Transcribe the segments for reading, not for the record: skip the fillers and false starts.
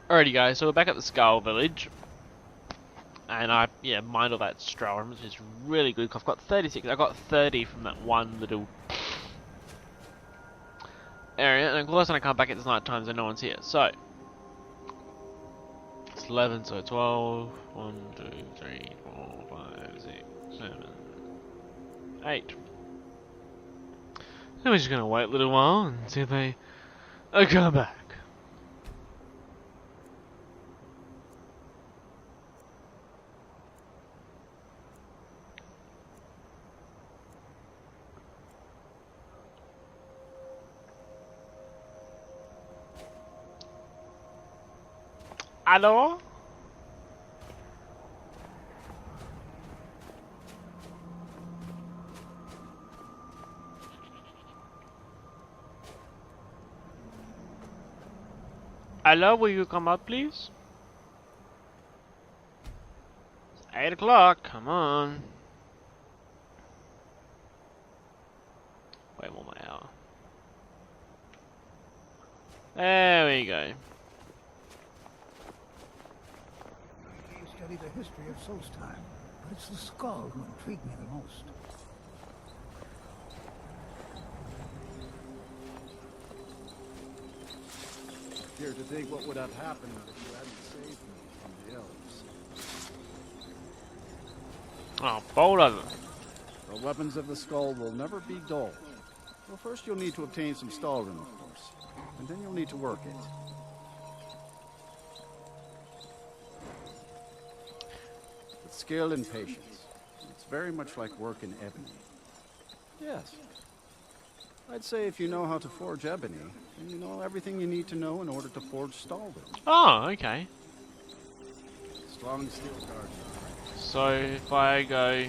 Alrighty guys, so we're back at the Skull Village. And I, mined all that Strollum, which is really good. I've got 36, I got 30 from that one little area. And of course when I come back it's night time so no one's here. So, it's 11, so 12, 1, 2, 3, 4, 5, 6, 7, 8. So we're just gonna wait a little while and see if they come back. Hello? Hello, will you come up please? It's 8 o'clock, come on. Wait one more hour. There we go. Study the history of Solstheim, but it's the skull who intrigue me the most. Here to think what would have happened if you hadn't saved me from the elves. Oh, bold of them. The weapons of the skull will never be dull. Well, first you'll need to obtain some Stahlrim, of course, and then you'll need to work it. With skill and patience. It's very much like work in ebony. Yes. I'd say if you know how to forge ebony, then you know everything you need to know in order to forge Stahlrim. Oh, okay. Strong steel guards. So if I go,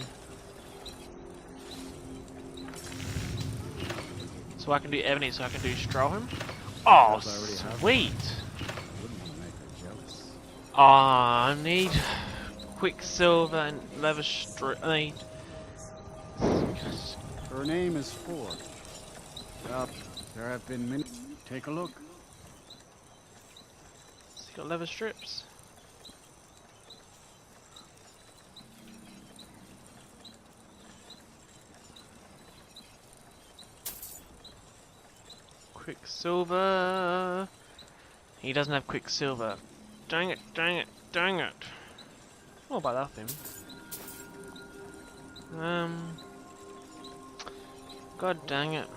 so I can do ebony, so I can do Strollham. Oh, sweet. Wouldn't want to make her jealous. Oh, I need Quicksilver and leather strip. I need. Her name is Forge. Yup, there have been many. Take a look. It's got leather strips. Quicksilver. He doesn't have Quicksilver. Dang it, dang it, dang it. What about that thing? God dang it.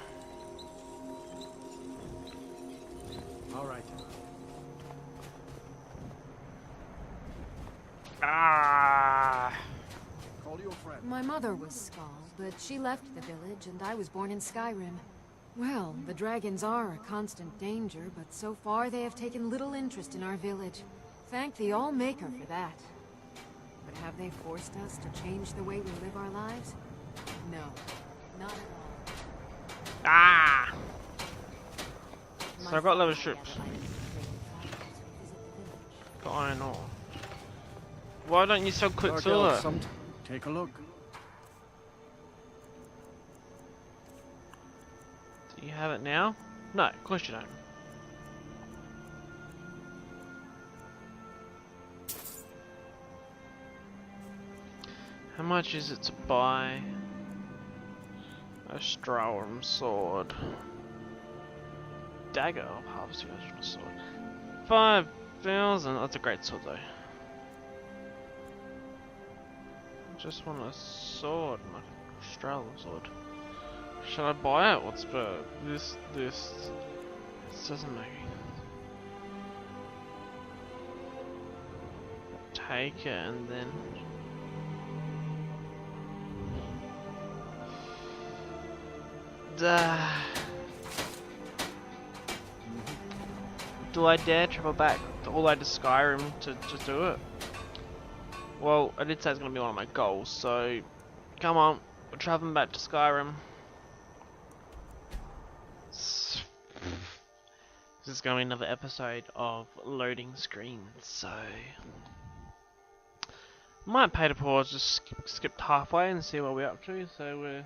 All right. Ah! Call your friend. My mother was Skull, but she left the village and I was born in Skyrim. Well, the dragons are a constant danger, but so far they have taken little interest in our village. Thank the All-Maker for that. But have they forced us to change the way we live our lives? No, not at all. Ah! So My I've got leather father strips. invited me to visit the village. Got iron ore. Why don't you sell Dark Quicksilver? elves, take a look. Do you have it now? No, of course you don't. How much is it to buy a Strollum sword? Dagger of harvesting original sword. 5,000. That's a great sword though. I just want a sword, my Strollum sword. Should I buy it? What's better? This doesn't make it. Take it and then. Do I dare travel back all the way to Skyrim to do it? Well, I did say it's going to be one of my goals, so come on, we're traveling back to Skyrim. This is going to be another episode of loading screens, so might pay to pause, just skip halfway and see what we're up to. So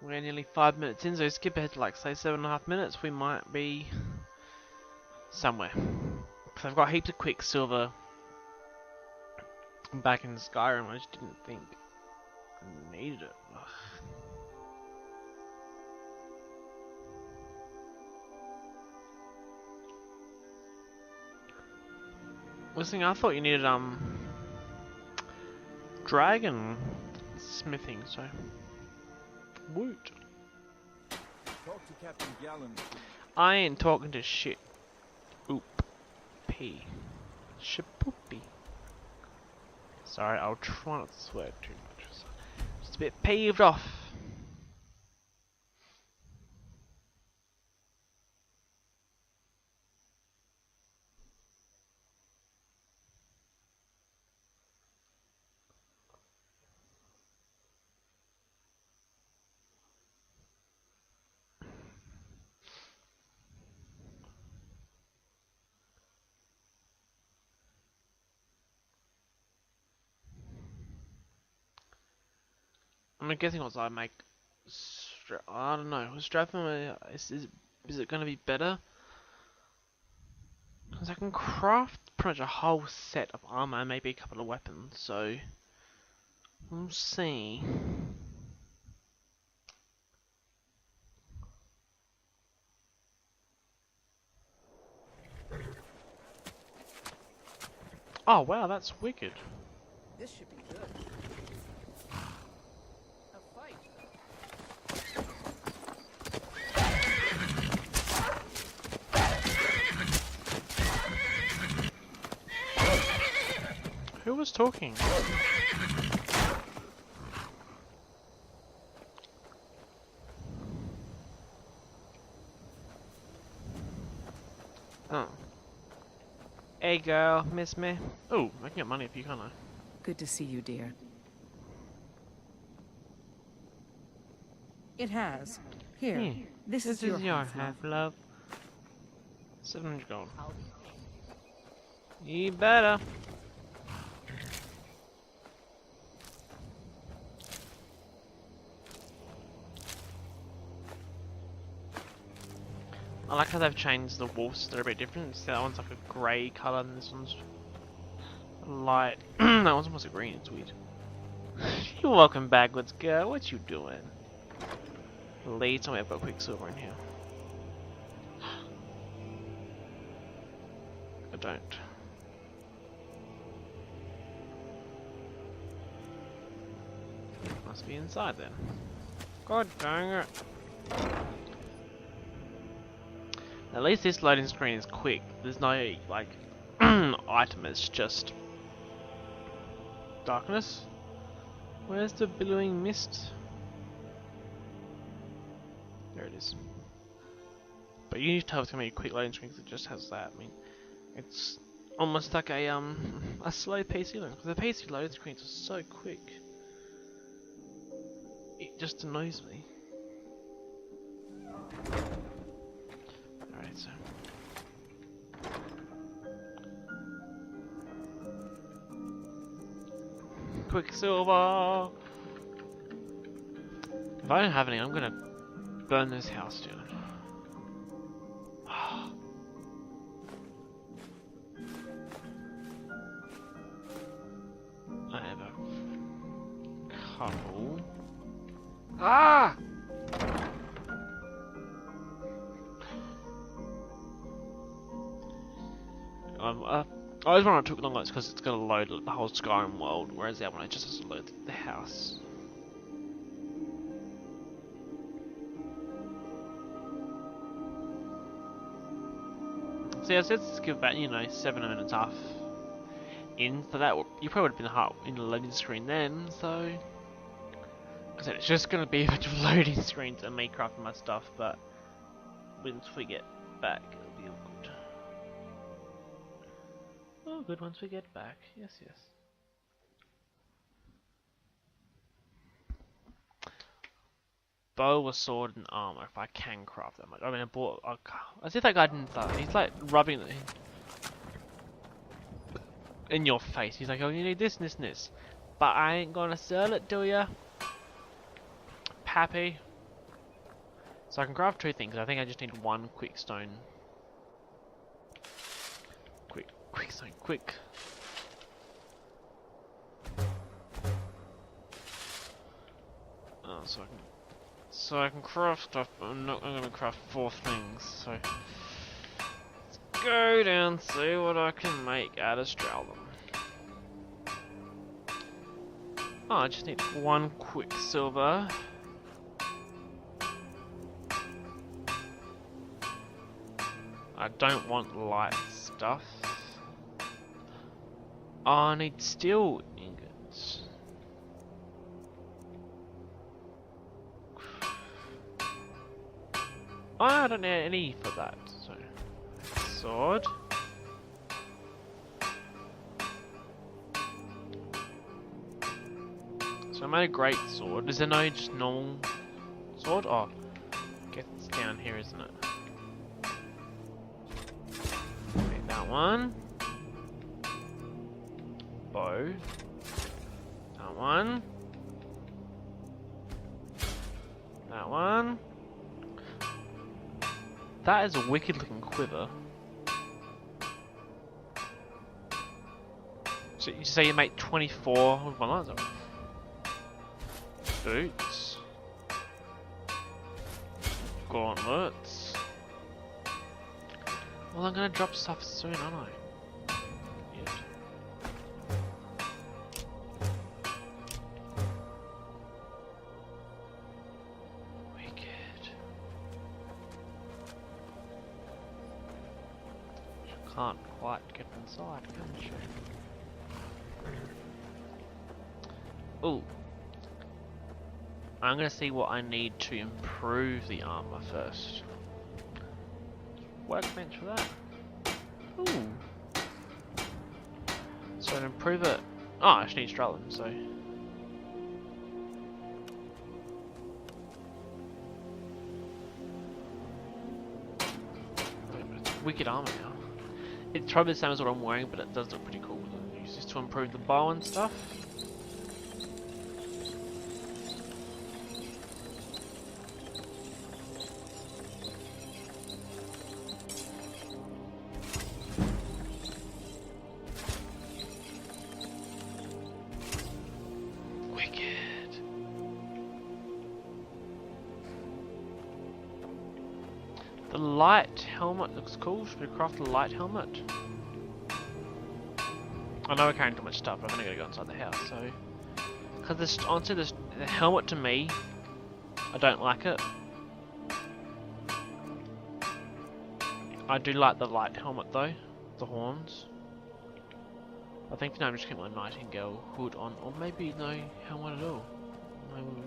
we're nearly 5 minutes in, so skip ahead to like say 7.5 minutes. We might be somewhere. Because I've got heaps of Quicksilver back in Skyrim. I just didn't think I needed it. Ugh. Listening, I thought you needed dragon smithing, so woot. Talk to Captain Gallen. I ain't talking to shit. Oop. P. Shapoopy. Sorry, I'll try not to swear too much. Just a bit peeved off. I'm guessing what I make. I don't know. Was Stratham is it going to be better? Because I can craft pretty much a whole set of armor, maybe a couple of weapons. So we'll see. Oh wow, that's wicked. This should be good. A fight. Who was talking? Oh. Hey girl, miss me? Oh, I can get money if you can't I? Good to see you, dear. It has. Here, Here, this This is your half, half, love. love. 700 gold. You better. I like how they've changed the wolves. They're a bit different. So that one's like a grey colour and this one's light. That one's almost a green. It's weird. You're welcome backwards, girl. What you doing? Lee, tell me I've got Quicksilver in here. I don't. Must be inside then. God dang it. At least this loading screen is quick. There's no, like, item, it's just darkness. Where's the billowing mist? There it is. But you need to tell it's gonna be a quick loading screen because it just has that. I mean, it's almost like a slow PC load. Because the PC loading screens are so quick. It just annoys me. Alright, so. Quicksilver! If I don't have any, I'm gonna burn this house down. I have a couple. Ah! I always when it took longer, it's because it's going to load the whole Skyrim world, whereas the other one it just has to load the house. So yeah, so let's give that, 7 minutes half in for that. You probably would have been half in the loading screen then, so. Like I said, it's just going to be a bunch of loading screens and me crafting my stuff, but once we get back, it'll be all good. Oh, good once we get back. Yes, yes. Bow, a sword, and armor. If I can craft that much. I mean, I bought. I see that guy didn't. He's like rubbing it in your face. He's like, "Oh, you need this, and this, and this." But I ain't gonna sell it to ya, Pappy. So I can craft 2 things. I think I just need 1 quick stone Quick, so quick. Oh, so I can craft stuff, but I'm gonna craft 4 things, so let's go down, see what I can make out of Stralum. Oh, I just need 1 quicksilver. I don't want light stuff. Oh, I need steel ingots. Oh, I don't need any for that, so sword. So I made a great sword. Is there no just normal sword? Oh, I guess it's down here, isn't it? Make that one. Bow. That one. That one. That is a wicked looking quiver. So you say you make 24 with one of boots. Gauntlets. Well, I'm gonna drop stuff soon, aren't I? Yep. Wicked. You can't quite get inside, can you? Ooh. I'm gonna see what I need to improve the armor first. Workbench for that. Ooh. So to improve it. Oh, I just need Stralum, so. It's wicked armor now. It's probably the same as what I'm wearing, but it does look pretty cool. Use this to improve the bow and stuff. The light helmet looks cool. Should we craft a light helmet? I know we're carrying too much stuff, but I'm only gonna go inside the house, so. Because this, honestly, the helmet to me, I don't like it. I do like the light helmet though, the horns. I think for now I'm just keep my Nightingale hood on, or maybe no helmet at all. Maybe.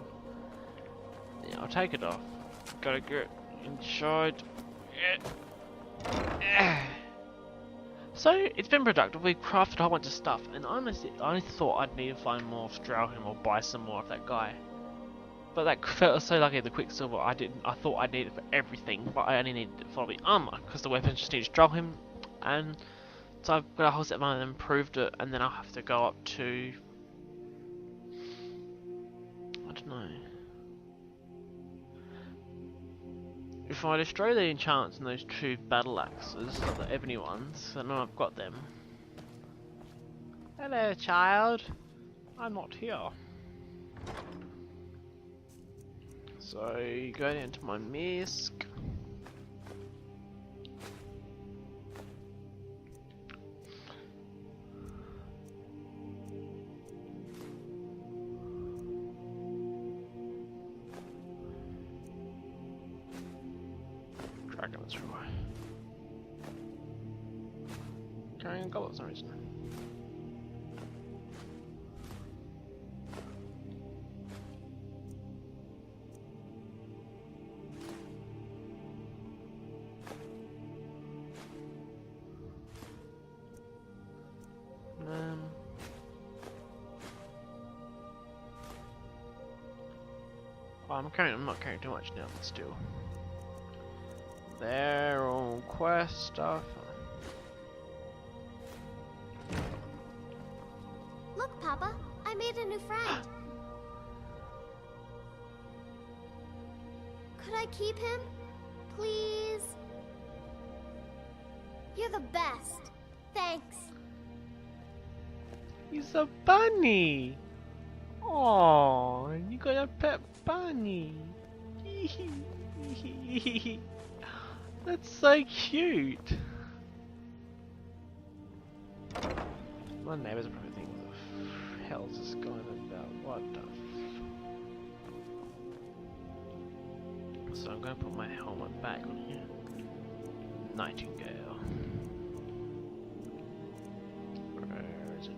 Yeah, I'll take it off. Gotta get inside. So it's been productive. We've crafted a whole bunch of stuff, and honestly, I thought I'd need to find more of Stralham or buy some more of that guy. But that felt so lucky. The Quicksilver, I thought I'd need it for everything, but I only needed it for the armor because the weapons just need Stralham, and so I've got a whole set of mine and improved it, and then I'll have to go up to, I don't know. If I destroy the enchants in those 2 battle axes, the ebony ones, I know I've got them. Hello, child. I'm not here. So you go into my misc. Dragon's Roar. Carrying a goblet for some reason. Oh, I'm not carrying too much now, but still. They're all quest stuff. Look, Papa, I made a new friend. Could I keep him? Please? You're the best. Thanks. He's a bunny. Oh, you got a pet bunny. That's so cute. My neighbors are probably thinking, what the hell's this going about? What the So I'm going to put my helmet back on here. Nightingale. Where is it?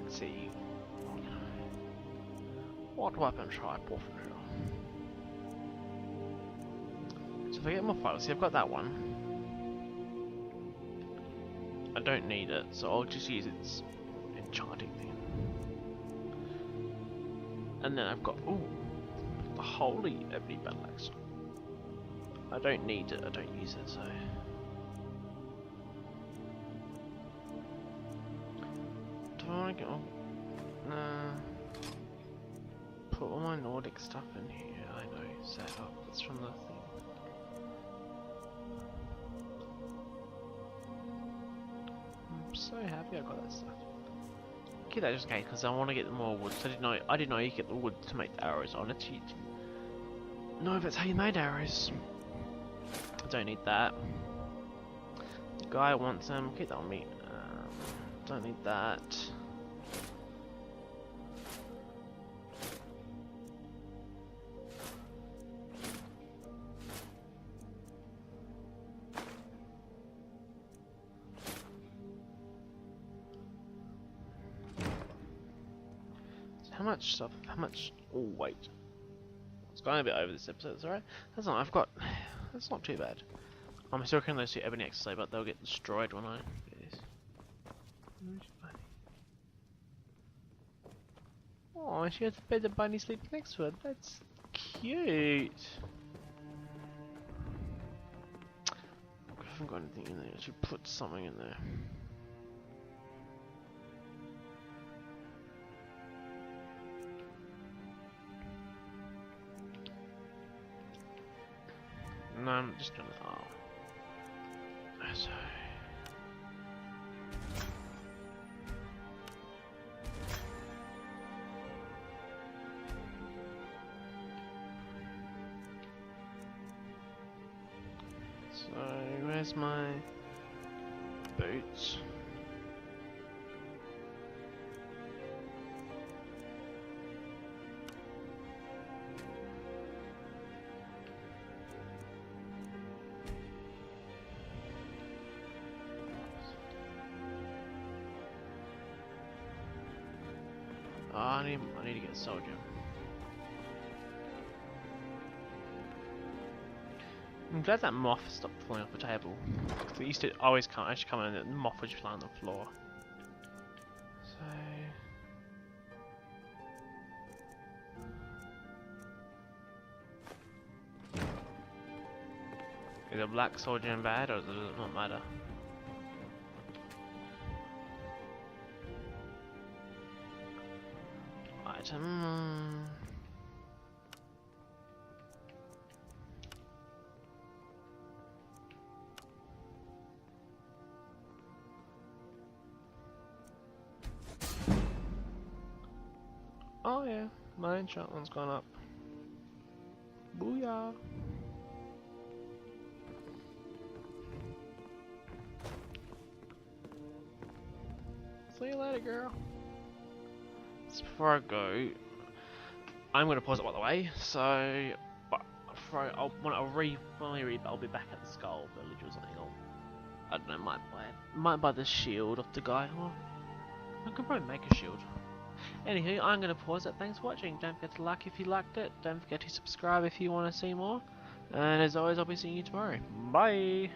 Let's see. What weapon shall I put for now? So if I get more files, see I've got that one. I don't need it, so I'll just use its enchanting thing. And then I've got, ooh, the holy ebony battle axe. I don't need it, I don't use it, so. Do I want to get, nah. Put all my Nordic stuff in here, I know, set up, it's from the thing. I'm so happy I got that stuff. Keep that just in case, because I want to get more wood. So I didn't know you get the wood to make the arrows on it. No, if that's how you made arrows. I don't need that. The guy wants them. Keep that on me. Don't need that. How much stuff? How much? Oh wait, it's going a bit over this episode. It's alright. That's not. I've got. That's not too bad. I'm still carrying those two ebony axes, but they'll get destroyed when I do this. Oh, she has a bed of bunny sleep next to her. That's cute. I haven't got anything in there. I should put something in there. No, I'm just gonna. Oh. So. So, where's my boots? Oh, I need to get a soldier. I'm glad that moth stopped falling off the table. Cause it used to always come in and the moth would just lie on the floor. So is a black soldier in bad, or does it not matter? Item. Oh yeah, my enchant one's gone up. Booyah! See you later, girl. So before I go, I'm going to pause it by the way. So, but when I'll be back at the Skull Village or something. I don't know, might buy the shield off the guy. Or I could probably make a shield. Anywho, I'm going to pause it. Thanks for watching. Don't forget to like if you liked it. Don't forget to subscribe if you want to see more. And as always, I'll be seeing you tomorrow. Bye!